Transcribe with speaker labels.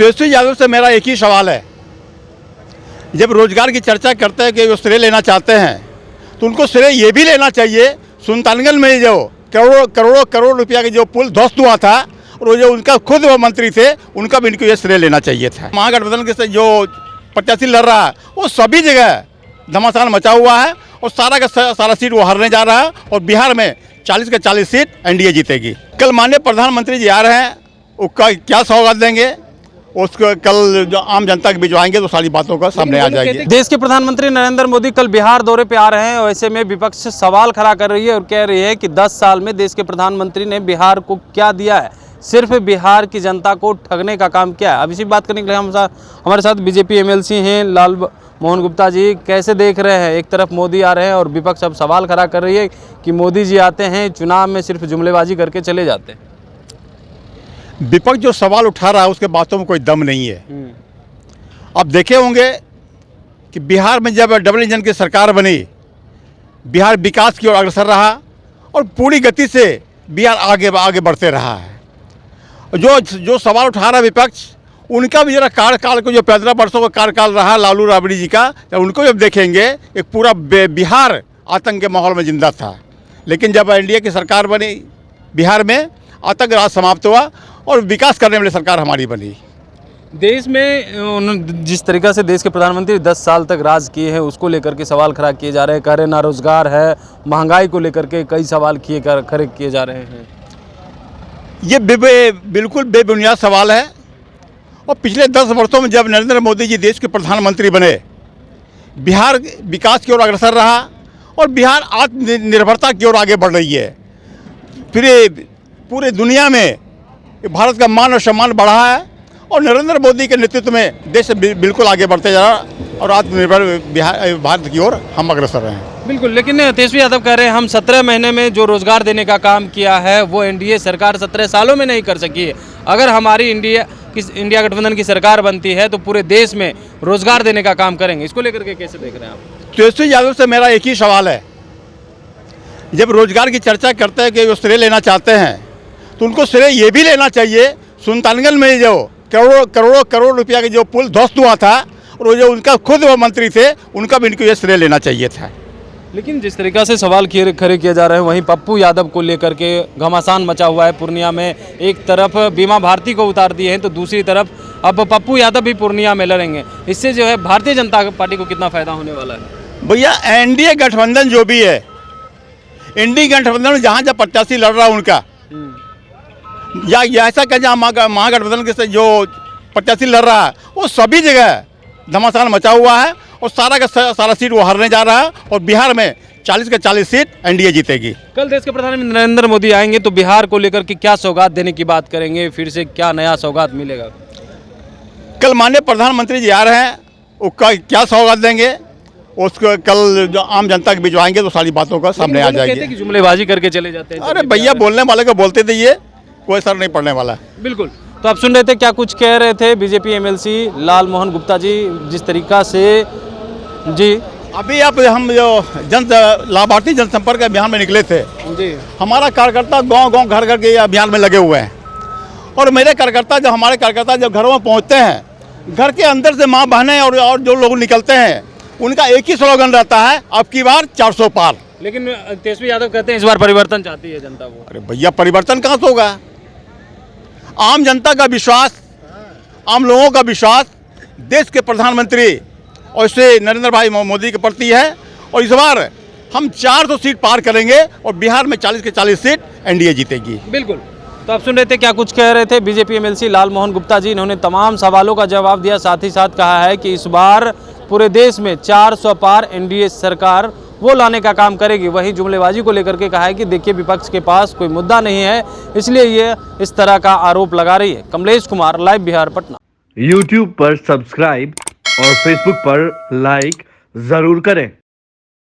Speaker 1: तेजस्वी यादव से मेरा एक ही सवाल है, जब रोजगार की चर्चा करते हैं कि वो श्रेय लेना चाहते हैं तो उनको श्रेय ये भी लेना चाहिए। सुल्तानगंज में जो करोड़ों रुपया के जो पुल ध्वस्त हुआ था और जो उनका खुद वो मंत्री थे उनका भी इनको ये श्रेय लेना चाहिए था। महागठबंधन के जो प्रत्याशी लड़ रहा है वो सभी जगह घमासान मचा हुआ है और सारा का सारा सीट वो हारने जा रहा है और बिहार में 40 के 40 सीट एनडीए जीतेगी। कल माननीय प्रधानमंत्री जी आ रहे हैं, वो क्या सौगात देंगे उसको कल जो आम जनता के बीच आएंगे तो सारी बातों का सामने आ जाएगी।
Speaker 2: देश के प्रधानमंत्री नरेंद्र मोदी कल बिहार दौरे पे आ रहे हैं और ऐसे में विपक्ष सवाल खड़ा कर रही है और कह रही है कि 10 साल में देश के प्रधानमंत्री ने बिहार को क्या दिया है, सिर्फ बिहार की जनता को ठगने का काम किया है। अब इसी बात करने के लिए हमारे साथ बीजेपी एमएलसी हैं लाल मोहन गुप्ता जी। कैसे देख रहे हैं, एक तरफ मोदी आ रहे हैं और विपक्ष अब सवाल खड़ा कर रही है कि मोदी जी आते हैं चुनाव में सिर्फ जुमलेबाजी करके चले जाते हैं।
Speaker 1: विपक्ष जो सवाल उठा रहा है उसके बातों में कोई दम नहीं है। आप देखे होंगे कि बिहार में जब डबल इंजन की सरकार बनी, बिहार विकास की ओर अग्रसर रहा और पूरी गति से बिहार आगे बढ़ते रहा है। जो सवाल उठा रहा है विपक्ष, उनका भी जरा कार्यकाल को जो 15 वर्षों का कार्यकाल रहा लालू राबड़ी जी का, उनको जब देखेंगे एक पूरा बिहार आतंक के माहौल में जिंदा था। लेकिन जब एनडीए की सरकार बनी बिहार में आतंक राज समाप्त हुआ और विकास करने वाली सरकार हमारी बनी।
Speaker 2: देश में जिस तरीक़ा से देश के प्रधानमंत्री 10 साल तक राज किए हैं उसको लेकर के सवाल खड़ा किए जा रहे हैं। कह रहे ना रोजगार है, महंगाई को लेकर के कई सवाल खड़े किए जा रहे हैं।
Speaker 1: ये बिल्कुल बेबुनियाद सवाल है और पिछले 10 वर्षों में जब नरेंद्र मोदी जी देश के प्रधानमंत्री बने, बिहार विकास की ओर अग्रसर रहा और बिहार आत्मनिर्भरता की ओर आगे बढ़ रही है। फिर पूरे दुनिया में भारत का मान और सम्मान बढ़ा है और नरेंद्र मोदी के नेतृत्व में देश बिल्कुल आगे बढ़ते जा रहा और आत्मनिर्भर भारत की ओर हम अग्रसर रहे हैं।
Speaker 2: बिल्कुल, लेकिन तेजस्वी यादव कह रहे हैं हम 17 महीने में जो रोजगार देने का काम किया है वो एनडीए सरकार 17 सालों में नहीं कर सकी है। अगर हमारी इंडिया गठबंधन की सरकार बनती है तो पूरे देश में रोजगार देने का काम करेंगे। इसको लेकर के कैसे देख रहे हैं आप?
Speaker 1: तेजस्वी यादव से मेरा एक ही सवाल है, जब रोजगार की चर्चा करते हैं कि वो श्रेय लेना चाहते हैं तो उनको श्रेय ये भी लेना चाहिए। सुल्तानगंज में जो करोड़ों रुपया के जो पुल ध्वस्त हुआ था और जो उनका खुद वो मंत्री थे उनका भी इनको ये श्रेय लेना चाहिए था।
Speaker 2: लेकिन जिस तरीक़ा से सवाल खड़े किए जा रहे हैं वहीं पप्पू यादव को लेकर के घमासान मचा हुआ है पूर्णिया में। एक तरफ बीमा भारती को उतार दिए हैं तो दूसरी तरफ अब पप्पू यादव भी पूर्णिया में लड़ेंगे। इससे जो है भारतीय जनता पार्टी को कितना फ़ायदा होने वाला है?
Speaker 1: भैया एनडीए गठबंधन जो भी है, एनडीए गठबंधन में जहाँ जहाँ प्रत्याशी लड़ रहा है उनका या ऐसा कह जहाँ महागठबंधन के जो प्रत्याशी लड़ रहा है वो सभी जगह घमासान मचा हुआ है और सारा का सारा सीट वो हारने जा रहा है और बिहार में 40 के 40 सीट एनडीए जीतेगी।
Speaker 2: कल देश के प्रधानमंत्री नरेंद्र मोदी आएंगे तो बिहार को लेकर के क्या सौगात देने की बात करेंगे, फिर से क्या नया सौगात मिलेगा?
Speaker 1: कल माननीय प्रधानमंत्री जी आ रहे हैं, वो क्या सौगात देंगे उसको कल जो आम जनता के बीच आएंगे तो सारी बातों का सामने आ जाएगी।
Speaker 2: कि जुमलेबाजी करके चले जाते हैं।
Speaker 1: अरे भैया, बोलने वाले को बोलते दीजिए, कोई असर नहीं पड़ने वाला।
Speaker 2: बिल्कुल। तो आप सुन रहे थे क्या कुछ कह रहे थे बीजेपी एमएलसी लाल मोहन गुप्ता जी। जिस तरीका से जी
Speaker 1: अभी हम जो लाभार्थी जनसंपर्क अभियान में निकले थे
Speaker 2: जी,
Speaker 1: हमारा कार्यकर्ता गांव घर घर के अभियान में लगे हुए हैं और मेरे कार्यकर्ता जब हमारे कार्यकर्ता जब घरों में पहुंचते हैं, घर के अंदर से माँ बहनें और जो लोग निकलते हैं उनका एक ही स्लोगन रहता है, अब की बार 400 पार।
Speaker 2: लेकिन तेजस्वी यादव कहते हैं इस बार परिवर्तन चाहती है जनता वो।
Speaker 1: अरे भैया, परिवर्तन कहाँ से होगा? आम जनता का विश्वास, आम लोगों का विश्वास देश के प्रधानमंत्री और इससे नरेंद्र भाई मोदी के प्रति है और इस बार हम 400 सीट पार करेंगे और बिहार में 40 के 40 सीट एनडीए जीतेगी।
Speaker 2: बिल्कुल। तो आप सुन रहे थे क्या कुछ कह रहे थे बीजेपी एमएलसी लाल मोहन गुप्ता जी। इन्होंने तमाम सवालों का जवाब दिया, साथ ही साथ कहा है कि इस बार पूरे देश में 400 पार एनडीए सरकार वो लाने का काम करेगी। वहीं जुमलेबाजी को लेकर के कहा है कि देखिए विपक्ष के पास कोई मुद्दा नहीं है, इसलिए ये इस तरह का आरोप लगा रही है। कमलेश कुमार, लाइव बिहार, पटना।
Speaker 3: YouTube पर सब्सक्राइब और Facebook पर लाइक जरूर करें।